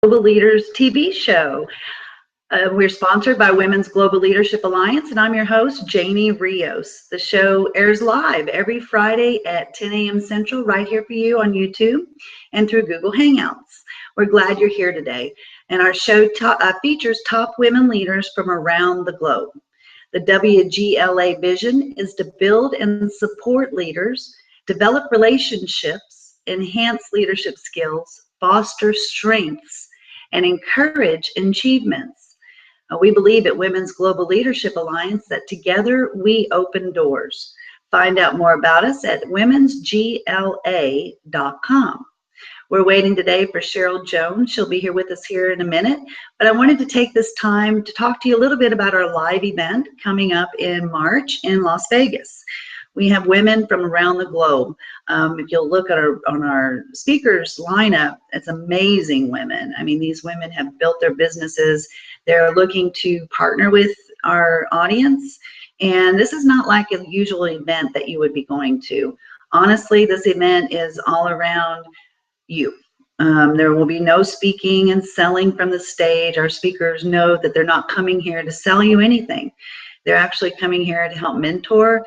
Global Leaders TV show. We're sponsored by Women's Global Leadership Alliance, and I'm your host, Janie Rios. The show airs live every Friday at 10 a.m. Central, right here for you on YouTube and through Google Hangouts. We're glad you're here today. And our show features top women leaders from around the globe. The WGLA vision is to build and support leaders, develop relationships, enhance leadership skills, foster strengths, and encourage achievements. We believe at Women's Global Leadership Alliance that together we open doors. Find out more about us at womensgla.com. We're waiting today for Sheryl Jones. She'll be here with us here in a minute. But I wanted to take this time to talk to you a little bit about our live event coming up in March in Las Vegas. We have women from around the globe. If you'll look at on our speakers lineup, it's amazing women. I mean, these women have built their businesses. They're looking to partner with our audience. And this is not like a usual event that you would be going to. Honestly, this event is all around you. There will be no speaking and selling from the stage. Our speakers know that they're not coming here to sell you anything. They're actually coming here to help mentor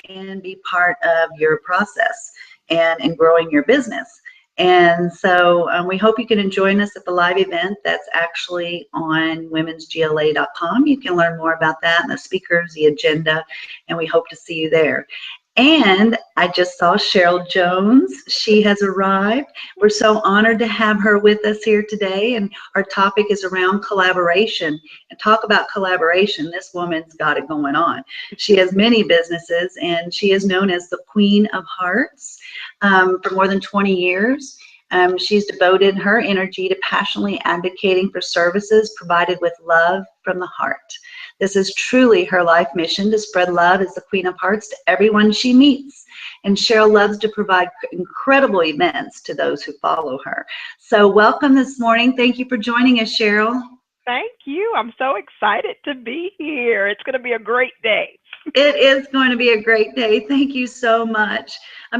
and be part of your process and in growing your business. And so we hope you can join us at the live event. That's actually on womensgla.com. You can learn more about that and the speakers, the agenda, and we hope to see you there. And I just saw Sheryl Jones. She has arrived. We're so honored to have her with us here today. And our topic is around collaboration. And talk about collaboration. This woman's got it going on. She has many businesses, and she is known as the Queen of Hearts for more than 20 years. She's devoted her energy to passionately advocating for services provided with love from the heart. This is truly her life mission, to spread love as the Queen of Hearts to everyone she meets. And Sheryl loves to provide incredible events to those who follow her. So welcome this morning. Thank you for joining us, Sheryl. Thank you. I'm so excited to be here. It's going to be a great day. It is going to be a great day. Thank you so much.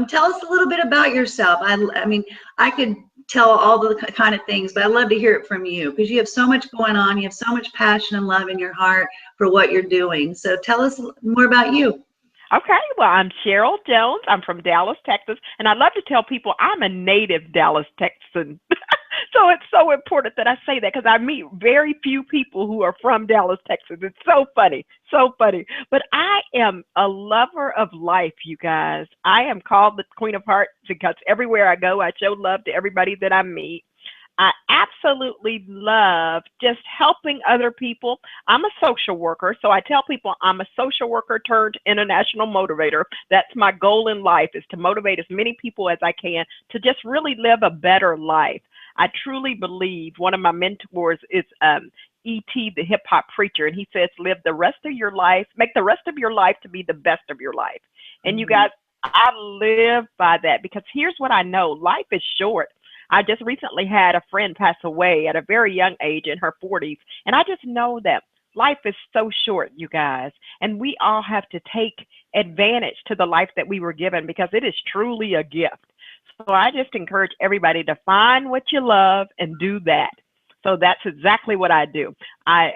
Tell us a little bit about yourself. I mean, I could tell all the kind of things, but I'd love to hear it from you because you have so much going on. You have so much passion and love in your heart for what you're doing. So tell us more about you. Okay, well, I'm Sheryl Jones. I'm from Dallas, Texas, and I love to tell people I'm a native Dallas Texan. So it's so important that I say that because I meet very few people who are from Dallas, Texas. It's so funny, so funny. But I am a lover of life, you guys. I am called the Queen of Hearts because everywhere I go, I show love to everybody that I meet. I absolutely love just helping other people. I'm a social worker, so I tell people I'm a social worker turned international motivator. That's my goal in life, is to motivate as many people as I can to just really live a better life. I truly believe one of my mentors is E.T., the hip hop preacher, and he says, live the rest of your life, make the rest of your life to be the best of your life. And you guys, I live by that because here's what I know. Life is short. I just recently had a friend pass away at a very young age in her 40s. And I just know that life is so short, you guys. And we all have to take advantage to the life that we were given because it is truly a gift. So I just encourage everybody to find what you love and do that. So that's exactly what I do. I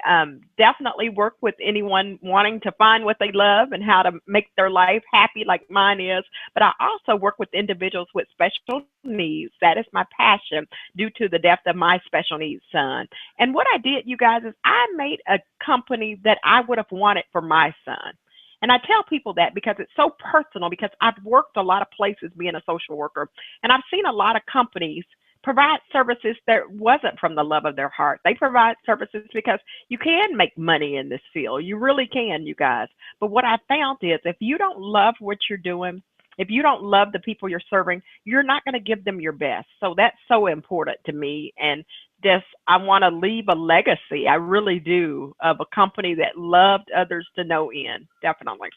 definitely work with anyone wanting to find what they love and how to make their life happy like mine is. But I also work with individuals with special needs. That is my passion due to the death of my special needs son. And what I did, you guys, is I made a company that I would have wanted for my son. And I tell people that because it's so personal, because I've worked a lot of places being a social worker, and I've seen a lot of companies provide services that wasn't from the love of their heart. They provide services because you can make money in this field. You really can, you guys. But what I found is if you don't love what you're doing, if you don't love the people you're serving, you're not going to give them your best. So that's so important to me. And just, I want to leave a legacy. I really do, of a company that loved others to no end. Definitely.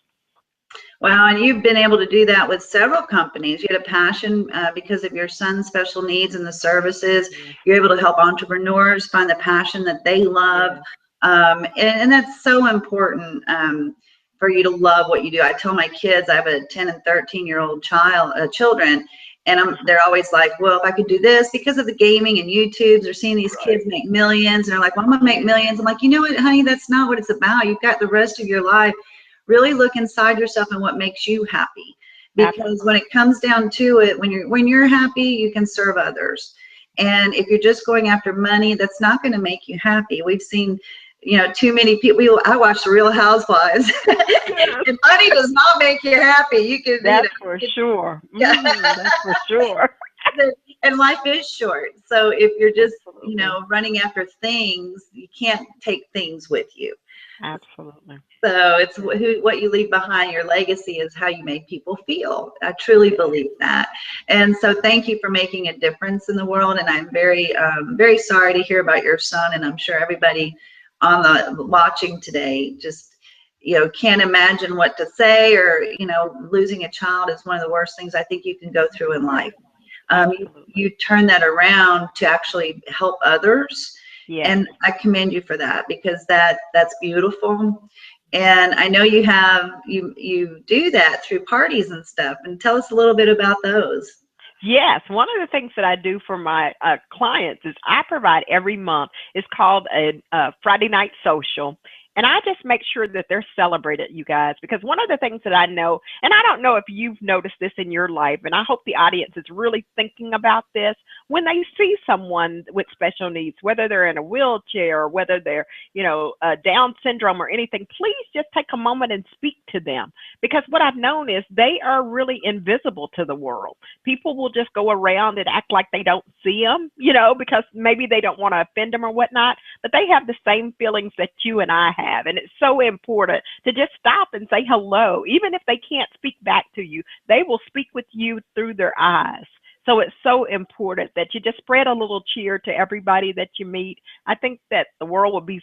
Wow, and you've been able to do that with several companies. You had a passion because of your son's special needs and the services. You're able to help entrepreneurs find the passion that they love. And that's so important for you to love what you do. I tell my kids, I have a 10 and 13-year-old children, And they're always like, well, if I could do this because of the gaming and YouTubes, they're seeing these Right. kids make millions. And they're like, well, I'm going to make millions. I'm like, you know what, honey, that's not what it's about. You've got the rest of your life. Really look inside yourself and what makes you happy. Because when Absolutely. it comes down to it, when you're happy, you can serve others. And if you're just going after money, that's not going to make you happy. We've seen, too many people. I watch the Real Housewives, Yes, and money does not make you happy. You can, that's for sure. yeah. That's for sure. And life is short. So if you're just, Absolutely. running after things, you can't take things with you. Absolutely. So it's what you leave behind. Your legacy is how you make people feel. I truly Yeah. believe that. And so thank you for making a difference in the world. And I'm very, very sorry to hear about your son. And I'm sure everybody on the watching today just, can't imagine what to say, or, losing a child is one of the worst things I think you can go through in life. You Absolutely. turn that around to actually help others, Yes. and I commend you for that, because that's beautiful. And I know you do that through parties and stuff. And tell us a little bit about those. Yes, one of the things that I do for my clients is I provide every month. It's called a Friday night social, and I just make sure that they're celebrated, you guys. Because one of the things that I know, and I don't know if you've noticed this in your life, and I hope the audience is really thinking about this when they see someone with special needs, whether they're in a wheelchair or whether they're, Down syndrome or anything. Please just take a moment and speak to them, because what I've known is they are really invisible to the world. People will just go around and act like they don't see them, because maybe they don't want to offend them or whatnot, but they have the same feelings that you and I have. And it's so important to just stop and say hello. Even if they can't speak back to you, they will speak with you through their eyes. So it's so important that you just spread a little cheer to everybody that you meet. I think that the world would be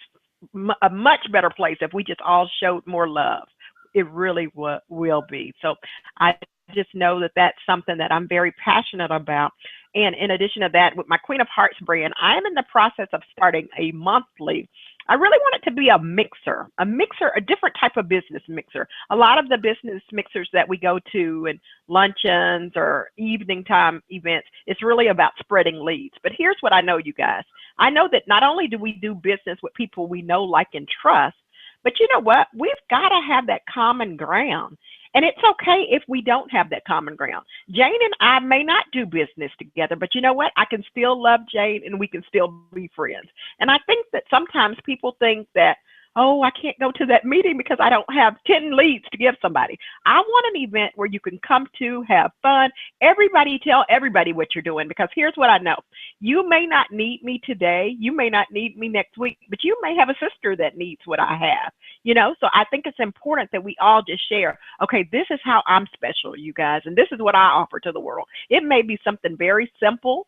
a much better place if we just all showed more love. It really will be. So I just know that that's something that I'm very passionate about. And in addition to that, with my Queen of Hearts brand, I am in the process of starting a monthly. I really want it to be a mixer, a different type of business mixer. A lot of the business mixers that we go to and luncheons or evening time events, it's really about spreading leads. But here's what I know, you guys. I know that not only do we do business with people we know, like, and trust, but you know what? We've got to have that common ground. And it's okay if we don't have that common ground. Jane and I may not do business together, but you know what? I can still love Jane and we can still be friends. And I think that sometimes people think that, oh, I can't go to that meeting because I don't have 10 leads to give somebody. I want an event where you can come to, have fun. Everybody tell everybody what you're doing, because here's what I know. You may not need me today. You may not need me next week, but you may have a sister that needs what I have. So I think it's important that we all just share, okay, this is how I'm special, you guys, and this is what I offer to the world. It may be something very simple,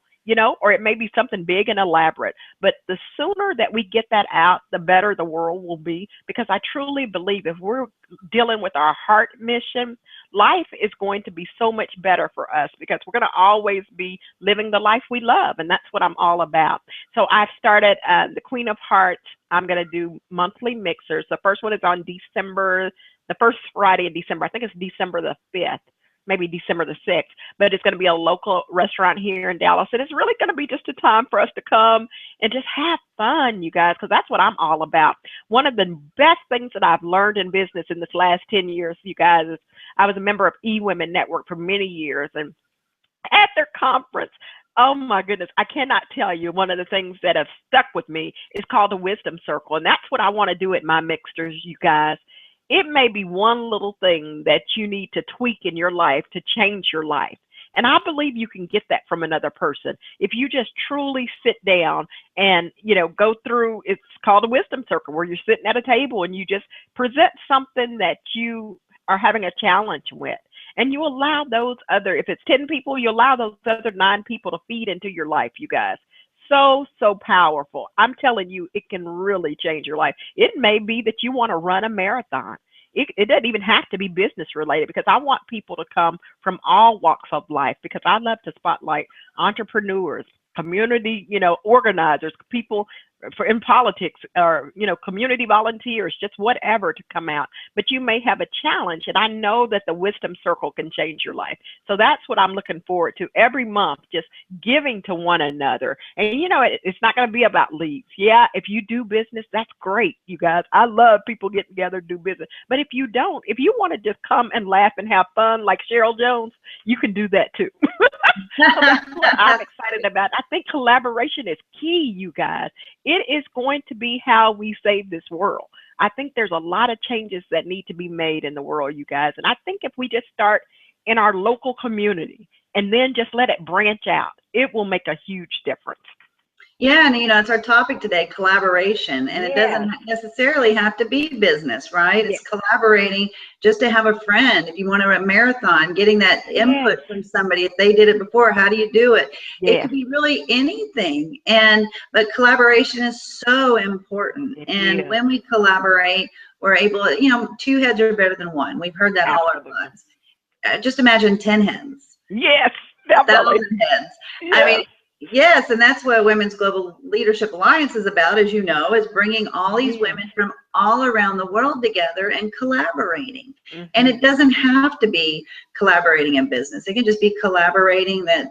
or it may be something big and elaborate, but the sooner that we get that out, the better the world will be, because I truly believe if we're dealing with our heart mission, life is going to be so much better for us, because we're going to always be living the life we love, and that's what I'm all about. So I've started the Queen of Hearts. I'm going to do monthly mixers. The first one is on the first Friday in December. I think it's December the 5th, maybe December the 6th, but it's going to be a local restaurant here in Dallas. And it's really going to be just a time for us to come and just have fun, you guys, because that's what I'm all about. One of the best things that I've learned in business in this last 10 years, you guys, is I was a member of eWomen Network for many years. And at their conference, oh my goodness, I cannot tell you, one of the things that have stuck with me is called the Wisdom Circle. And that's what I want to do at my mixers, you guys. It may be one little thing that you need to tweak in your life to change your life. And I believe you can get that from another person if you just truly sit down and, go through. It's called a wisdom circle, where you're sitting at a table and you just present something that you are having a challenge with. And you allow those other, if it's 10 people, you allow those other 9 people to feed into your life, you guys. So, so powerful. I'm telling you, it can really change your life. It may be that you want to run a marathon. It doesn't even have to be business related, because I want people to come from all walks of life, because I love to spotlight entrepreneurs, community, organizers, people in politics, or community volunteers, just whatever, to come out. But you may have a challenge, and I know that the wisdom circle can change your life. So that's what I'm looking forward to every month, just giving to one another. And it's not going to be about leads. Yeah, if you do business, that's great, you guys. I love people getting together to do business. But if you don't, if you want to just come and laugh and have fun like Sheryl Jones, you can do that too. So that's what I'm excited about. I think collaboration is key, you guys. It is going to be how we save this world. I think there's a lot of changes that need to be made in the world, you guys. And I think if we just start in our local community and then just let it branch out, it will make a huge difference. Yeah, and it's our topic today, collaboration, and it doesn't necessarily have to be business, right? It's collaborating just to have a friend. If you want to run a marathon, getting that input from somebody, if they did it before, how do you do it? It could be really anything, but collaboration is so important. And when we collaborate, we're able to, 2 heads are better than 1. We've heard that all our lives. Just imagine 10 heads. Yes, definitely. 1,000 heads. I mean, yes, and that's what Women's Global Leadership Alliance is about, as you know, is bringing all these women from all around the world together and collaborating. And it doesn't have to be collaborating in business. It can just be collaborating that,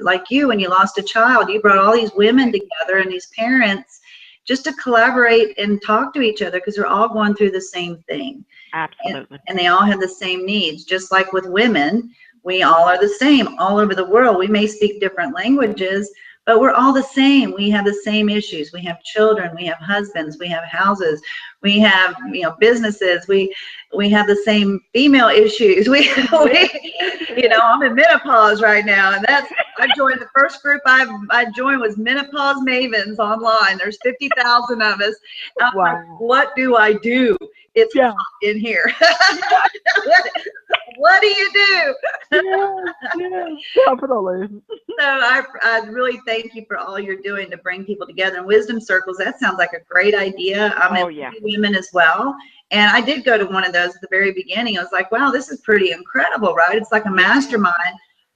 like you, when you lost a child, you brought all these women together and these parents just to collaborate and talk to each other, because they're all going through the same thing. Absolutely. And they all have the same needs, just like with women. We all are the same all over the world. We may speak different languages, but we're all the same. We have the same issues. We have children, we have husbands, we have houses, we have, businesses. We have the same female issues. I'm in menopause right now, and I joined the first group I joined was Menopause Mavens online. There's 50,000 of us. I'm like, what do I do? It's hot in here. What do you do? Definitely. So I really thank you for all you're doing to bring people together. And wisdom circles, that sounds like a great idea. I'm in women as well. And I did go to one of those at the very beginning. I was like, wow, this is pretty incredible, right? It's like a mastermind,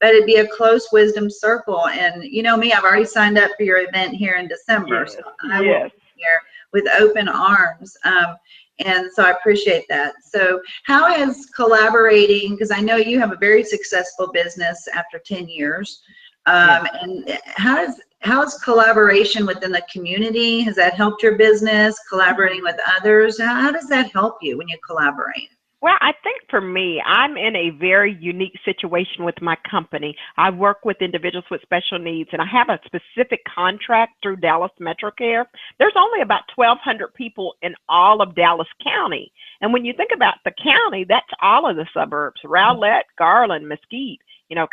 but it'd be a close wisdom circle. And you know me, I've already signed up for your event here in December. So I will be here with open arms. And so I appreciate that. So how has collaborating, because I know you have a very successful business after 10 years, and how has collaboration within the community, has that helped your business, collaborating with others? How does that help you when you collaborate? Well, I think for me, I'm in a very unique situation with my company. I work with individuals with special needs, and I have a specific contract through Dallas MetroCare. There's only about 1,200 people in all of Dallas County. And when you think about the county, that's all of the suburbs, Rowlett, Garland, Mesquite,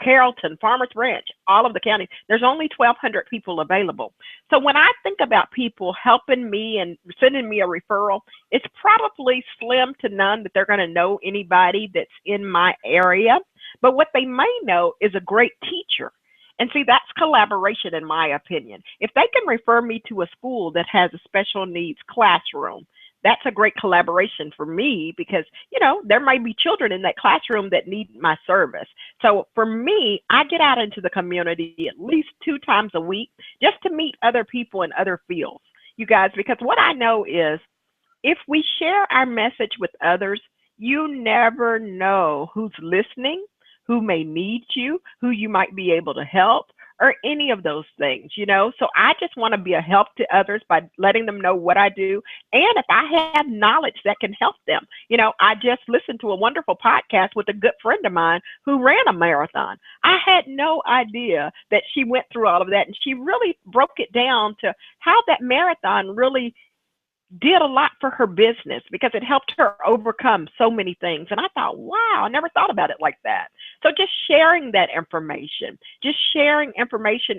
Carrollton, Farmers Branch, all of the counties. There's only 1,200 people available. So when I think about people helping me and sending me a referral, it's probably slim to none that they're going to know anybody that's in my area. But what they may know is a great teacher. And see, that's collaboration, in my opinion. If they can refer me to a school that has a special needs classroom, that's a great collaboration for me, because, there might be children in that classroom that need my service. So for me, I get out into the community at least 2 times a week just to meet other people in other fields, you guys, because what I know is if we share our message with others, you never know who's listening, who may need you, who you might be able to help, or any of those things, So I just want to be a help to others by letting them know what I do. And if I have knowledge that can help them, I just listened to a wonderful podcast with a good friend of mine who ran a marathon. I had no idea that she went through all of that. And she really broke it down to how that marathon really did a lot for her business, because it helped her overcome so many things. And I thought, wow, I never thought about it like that. So just sharing that information,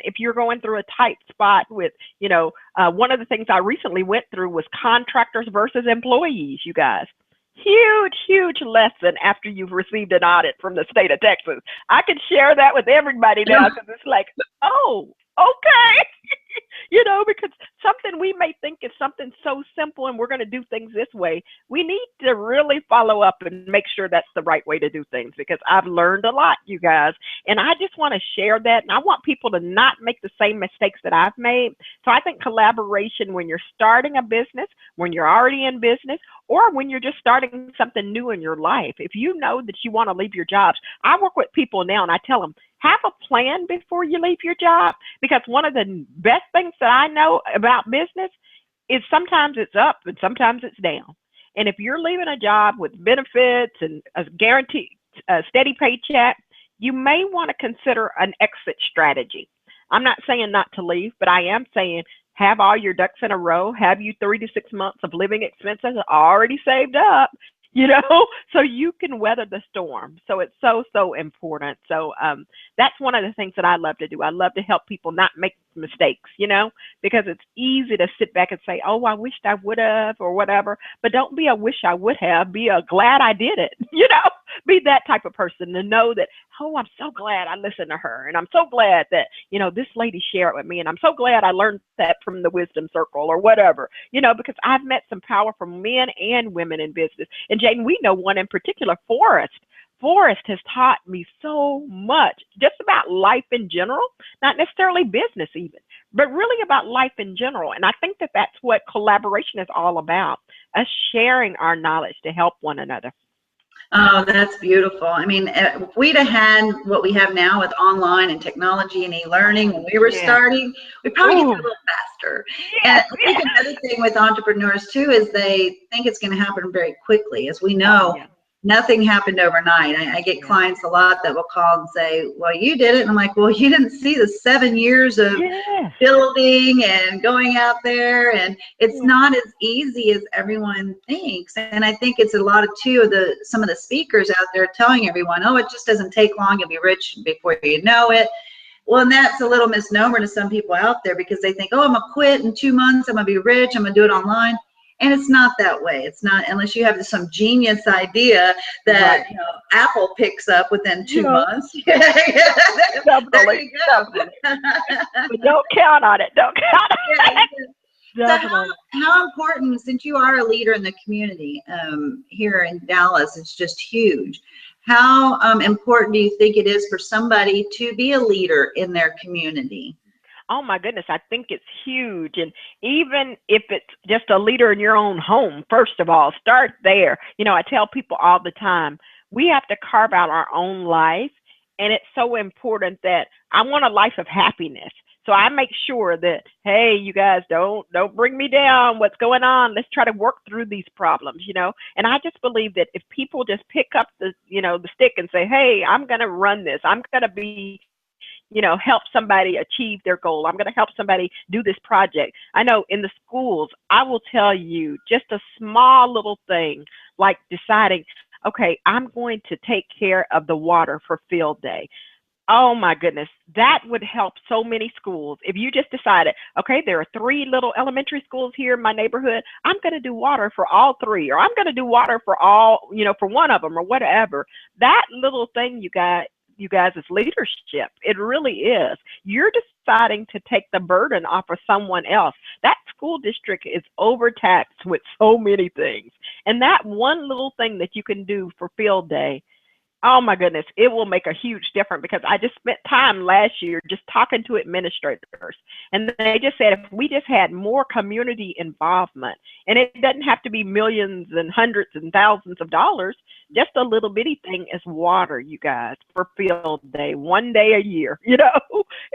if you're going through a tight spot with, one of the things I recently went through was contractors versus employees, you guys. Huge lesson after you've received an audit from the state of Texas. I can share that with everybody now, because it's like, oh, okay. because something we may think is something so simple and we're going to do things this way, we need to really follow up and make sure that's the right way to do things, because I've learned a lot, you guys. And I just want to share that. And I want people to not make the same mistakes that I've made. So I think collaboration, when you're starting a business, when you're already in business, or when you're just starting something new in your life, if you know that you want to leave your jobs, I work with people now and I tell them, have a plan before you leave your job, because one of the best things that I know about business is sometimes it's up and sometimes it's down. And if you're leaving a job with benefits and a guaranteed steady paycheck, you may want to consider an exit strategy. I'm not saying not to leave, but I am saying have all your ducks in a row. Have you 3 to 6 months of living expenses already saved up, so you can weather the storm. So it's so important. So that's one of the things that I love to do. I love to help people not make mistakes, because it's easy to sit back and say, oh, I wished I would have or whatever. But don't be a wish I would have. Be a glad I did it, be that type of person to know that, oh, I'm so glad I listened to her. And I'm so glad that, this lady shared it with me. And I'm so glad I learned that from the wisdom circle or whatever, because I've met some powerful men and women in business. And Jane, we know one in particular, Forrest. Forrest has taught me so much just about life in general, not necessarily business even, but really about life in general. And I think that that's what collaboration is all about, us sharing our knowledge to help one another. Oh, that's beautiful. I mean, if we'd have had what we have now with online and technology and e-learning when we were starting, we'd probably get there a little faster. And I think another thing with entrepreneurs too is they think it's going to happen very quickly. As we know, nothing happened overnight. I get clients a lot that will call and say, well, you did it. And I'm like, well, you didn't see the 7 years of building and going out there. And it's not as easy as everyone thinks. And I think it's a lot of some of the speakers out there telling everyone, oh, it just doesn't take long. You'll be rich before you know it. Well, and that's a little misnomer to some people out there, because they think, oh, I'm going to quit in 2 months. I'm going to be rich. I'm going to do it online. And it's not that way. It's not, unless you have some genius idea that Apple picks up within 2 months. Definitely. But don't count on it. Don't count on it. So how important, since you are a leader in the community here in Dallas, it's just huge. How important do you think it is for somebody to be a leader in their community? Oh my goodness, I think it's huge. And even if it's just a leader in your own home, first of all, start there. I tell people all the time, we have to carve out our own life. And it's so important that I want a life of happiness. So I make sure that, hey, you guys, don't bring me down. What's going on? Let's try to work through these problems, And I just believe that if people just pick up the stick and say, hey, I'm going to run this. I'm going to be help somebody achieve their goal. I'm going to help somebody do this project. I know in the schools, I will tell you just a small little thing like deciding, okay, I'm going to take care of the water for field day. Oh my goodness, that would help so many schools. If you just decided, okay, there are 3 little elementary schools here in my neighborhood, I'm going to do water for all 3, or I'm going to do water for all, for one of them or whatever. That little thing, you guys, is leadership. It really is. You're deciding to take the burden off of someone else. That school district is overtaxed with so many things. And that one little thing that you can do for field day, oh my goodness, it will make a huge difference, because I just spent time last year just talking to administrators, and they just said if we just had more community involvement, and it doesn't have to be millions and hundreds and thousands of dollars, just a little bitty thing as water, you guys, for field day, 1 day a year,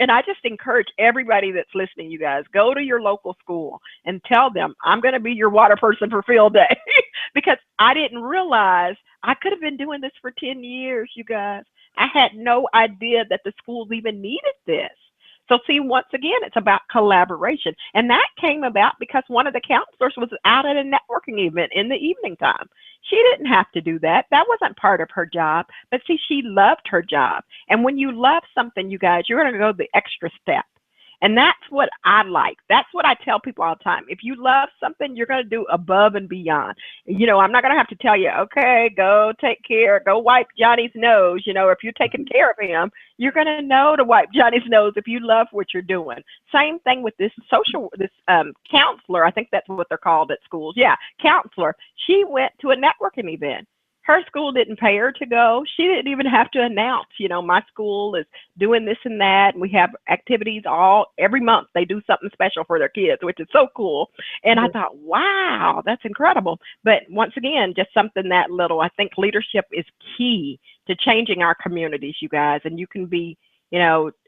And I just encourage everybody that's listening, you guys, go to your local school and tell them, I'm going to be your water person for field day, because I didn't realize I could have been doing this for 10 years, you guys. I had no idea that the schools even needed this. So see, once again, it's about collaboration. And that came about because one of the counselors was out at a networking event in the evening time. She didn't have to do that. That wasn't part of her job. But see, she loved her job. And when you love something, you guys, you're going to go the extra step. And that's what I like. That's what I tell people all the time. If you love something, you're going to do above and beyond. I'm not going to have to tell you, okay, go take care, go wipe Johnny's nose. If you're taking care of him, you're going to know to wipe Johnny's nose if you love what you're doing. Same thing with this counselor. I think that's what they're called at schools. Yeah, counselor. She went to a networking event. Her school didn't pay her to go. She didn't even have to announce, my school is doing this and that. And we have activities every month. They do something special for their kids, which is so cool. And I thought, wow, that's incredible. But once again, just something that little. I think leadership is key to changing our communities, you guys. And you can be,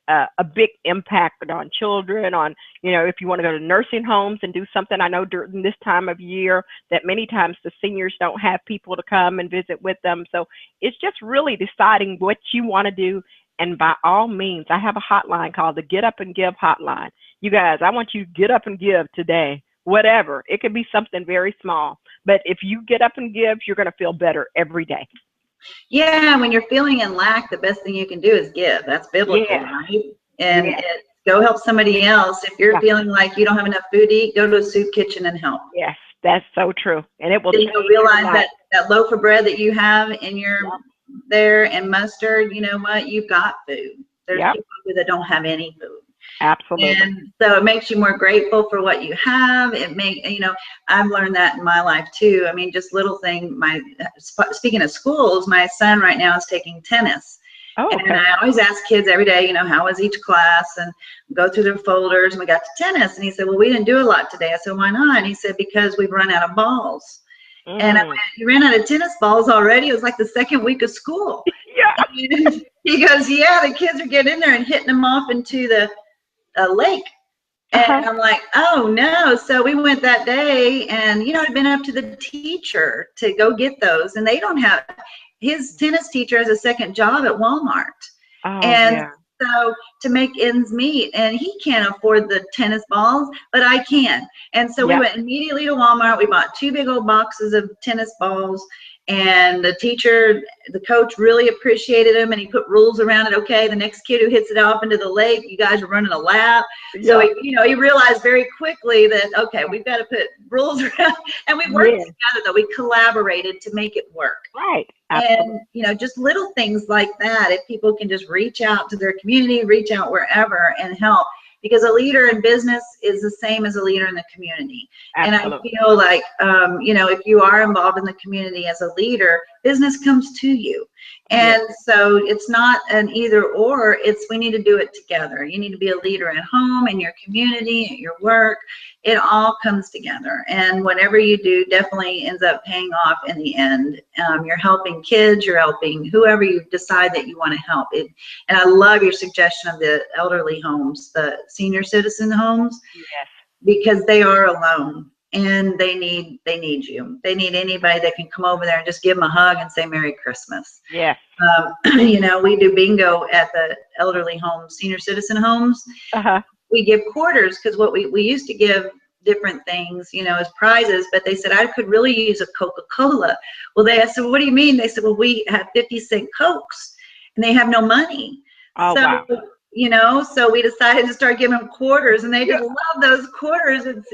a big impact on children, on, if you want to go to nursing homes and do something. I know during this time of year that many times the seniors don't have people to come and visit with them. So it's just really deciding what you want to do. And by all means, I have a hotline called the Get Up and Give hotline. You guys, I want you to get up and give today, whatever. It could be something very small. But if you get up and give, you're going to feel better every day. Yeah, when you're feeling in lack, the best thing you can do is give. That's biblical, right? And go help somebody else. If you're feeling like you don't have enough food to eat, go to a soup kitchen and help. Yes, that's so true. And it will. Then you'll realize that loaf of bread that you have in your there and mustard, you know what? You've got food. There's people that don't have any food. Absolutely. And so it makes you more grateful for what you have. I've learned that in my life too. I mean, just little thing. Speaking of schools, my son right now is taking tennis. Oh, okay. And I always ask kids every day, how was each class, and go through their folders. And we got to tennis, and he said, well, we didn't do a lot today. I said, why not? And he said, because we've run out of balls. And I went, you ran out of tennis balls already? It was like the second week of school. Yeah. And he goes, yeah, the kids are getting in there and hitting them off into the lake. And I'm like, oh no. So we went that day, and it'd been up to the teacher to go get those, and they don't have. His tennis teacher has a second job at Walmart. So to make ends meet, and he can't afford the tennis balls, but I can. And so we went immediately to Walmart. We bought 2 big old boxes of tennis balls. And the coach really appreciated him, and he put rules around it. Okay, the next kid who hits it off into the lake, you guys are running a lap. So he realized very quickly that, okay, we've got to put rules around, and we worked together, though. We collaborated to make it work. Right. Absolutely. And just little things like that, if people can just reach out to their community, reach out wherever and help. Because a leader in business is the same as a leader in the community. Absolutely. And I feel like, if you are involved in the community as a leader, business comes to you. And so it's not an either or, we need to do it together. You need to be a leader at home, in your community, at your work. It all comes together. And whatever you do definitely ends up paying off in the end. You're helping kids, you're helping whoever you decide that you want to help. And I love your suggestion of the elderly homes, the senior citizen homes, because they are alone. And they need you. They need anybody that can come over there and just give them a hug and say Merry Christmas. Yeah. We do bingo at the elderly homes, senior citizen homes. We give quarters, because what we used to give different things, as prizes, but they said I could really use a Coca-Cola. Well, I said, well, what do you mean? They said, well, we have 50-cent Cokes, and they have no money. Oh, wow. So we decided to start giving them quarters, and they just love those quarters. It's,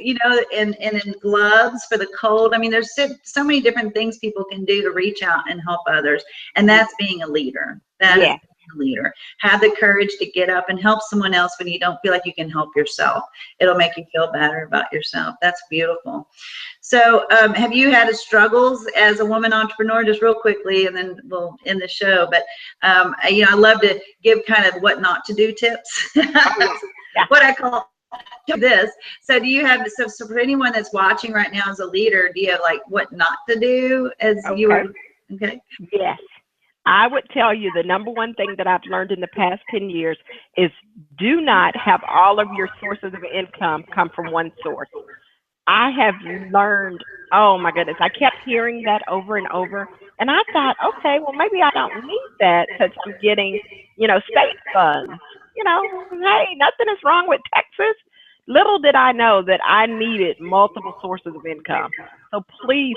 and in gloves for the cold. I mean, there's so many different things people can do to reach out and help others. And that's being a leader. That is being a leader. Have the courage to get up and help someone else when you don't feel like you can help yourself. It'll make you feel better about yourself. That's beautiful. So have you had struggles as a woman entrepreneur, just real quickly, and then we'll end the show. But, I love to give kind of what not to do tips, what I call this. So do you have, so for anyone that's watching right now as a leader, do you have like what not to do as you were? Okay. Yes. I would tell you the number one thing that I've learned in the past 10 years is do not have all of your sources of income come from one source. I have learned, oh my goodness, I kept hearing that over and over. And I thought, okay, well, maybe I don't need that because I'm getting, state funds. Hey, nothing is wrong with Texas. Little did I know that I needed multiple sources of income. So please,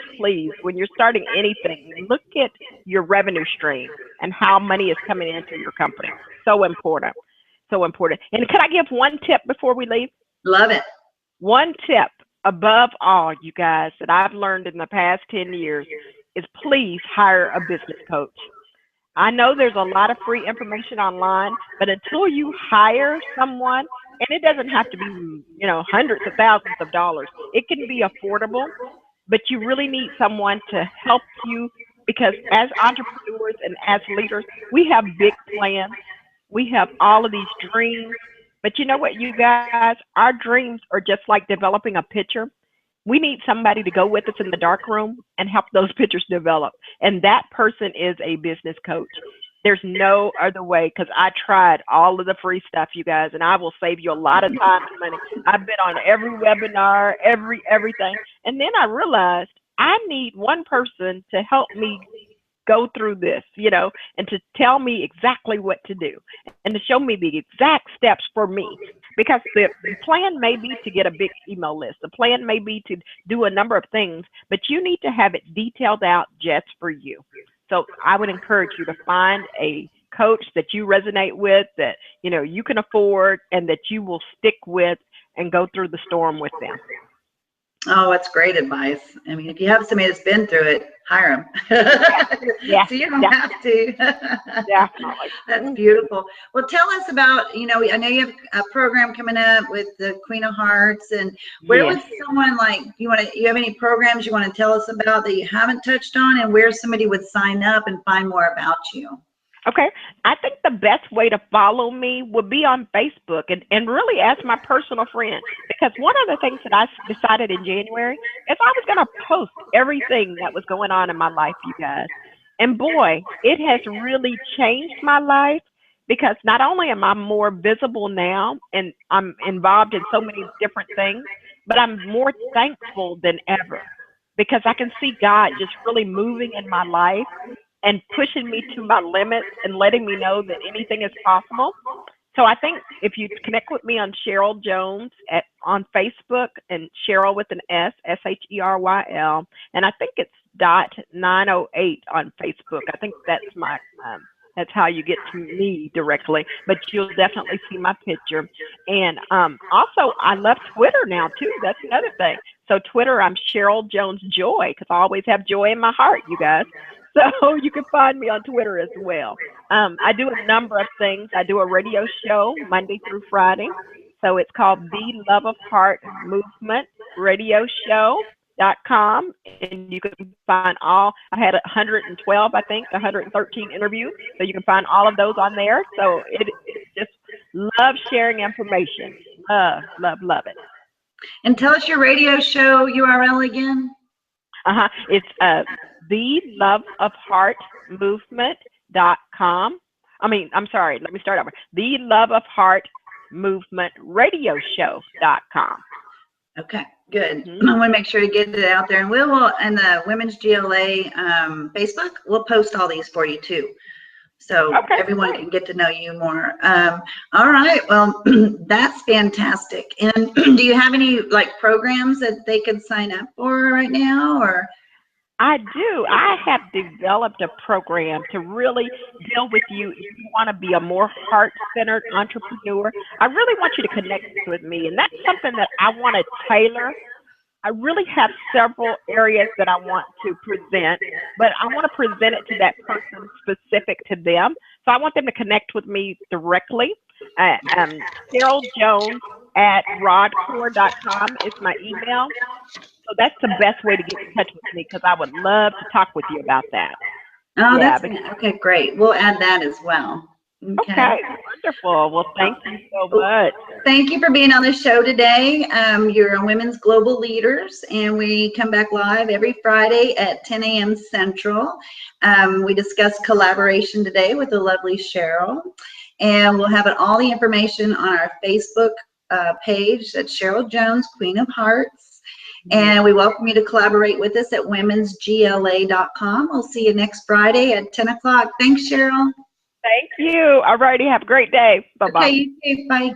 when you're starting anything, look at your revenue stream and how money is coming into your company. So important. so important. And can I give one tip before we leave? Love it. One tip above all, you guys, that I've learned in the past 10 years is please hire a business coach. I know there's a lot of free information online, but until you hire someone, and it doesn't have to be, hundreds of thousands of dollars, it can be affordable, but you really need someone to help you because as entrepreneurs and as leaders, we have big plans. We have all of these dreams, but you know what, you guys, our dreams are just like developing a picture. We need somebody to go with us in the dark room and help those pictures develop. And that person is a business coach. There's no other way because I tried all of the free stuff, you guys, and I will save you a lot of time and money. I've been on every webinar, everything. And then I realized I need one person to help me go through this, and to tell me exactly what to do and to show me the exact steps for me. Because the plan may be to get a big email list. The plan may be to do a number of things, but you need to have it detailed out just for you. So I would encourage you to find a coach that you resonate with, that, you can afford and that you will stick with and go through the storm with them. Oh, that's great advice. I mean, if you have somebody that's been through it, hire them. Yeah. So you don't have to. Yeah. That's beautiful. Well, tell us about, I know you have a program coming up with the Queen of Hearts, and where would someone you have any programs you want to tell us about that you haven't touched on, and where somebody would sign up and find more about you? Okay. I think the best way to follow me would be on Facebook and really as my personal friend. Because one of the things that I decided in January is I was going to post everything that was going on in my life, you guys. And boy, it has really changed my life because not only am I more visible now and I'm involved in so many different things, but I'm more thankful than ever because I can see God just really moving in my life and pushing me to my limits and letting me know that anything is possible. So I think if you connect with me on Sheryl Jones on Facebook, and Sheryl with an S, Sheryl, and I think it's .908 on Facebook. I think that's my that's how you get to me directly, but you'll definitely see my picture. And also, I love Twitter now too. That's another thing. So Twitter, I'm Sheryl Jones Joy because I always have joy in my heart, you guys. So you can find me on Twitter as well. I do a number of things. I do a radio show Monday through Friday. So it's called The Love of Heart Movement Radio Show.com. And you can find I had 112, I think, 113 interviews. So you can find all of those on there. So it's just love sharing information. Love it. And tell us your radio show URL again. It's The Love of Heart Movement.com. I'm sorry, let me start over. The Love of Heart Movement Radio Show.com. Okay, good. I want to make sure to get it out there. And we will, and the Women's GLA Facebook, we'll post all these for you too. So everyone can get to know you more. All right, well, that's fantastic. And do you have any programs that they could sign up for right now, or? I do. I have developed a program to really deal with you if you want to be a more heart-centered entrepreneur. I really want you to connect with me, and that's something that I want to tailor. I really have several areas that I want to present, but I want to present it to that person specific to them. So I want them to connect with me directly. Sheryl Jones at rodcore.com is my email. So that's the best way to get in touch with me because I would love to talk with you about that. Oh, that's okay, great. We'll add that as well. Okay, wonderful. Well, thank you so much. Thank you for being on the show today. You're on Women's Global Leaders, and we come back live every Friday at 10 a.m. Central. We discuss collaboration today with the lovely Sheryl, and we'll have all the information on our Facebook page. That's Sheryl Jones, Queen of Hearts. And we welcome you to collaborate with us at womensgla.com. We'll see you next Friday at 10 o'clock. Thanks, Sheryl. Thank you. All righty. Have a great day. Bye-bye. Okay, you too. Bye.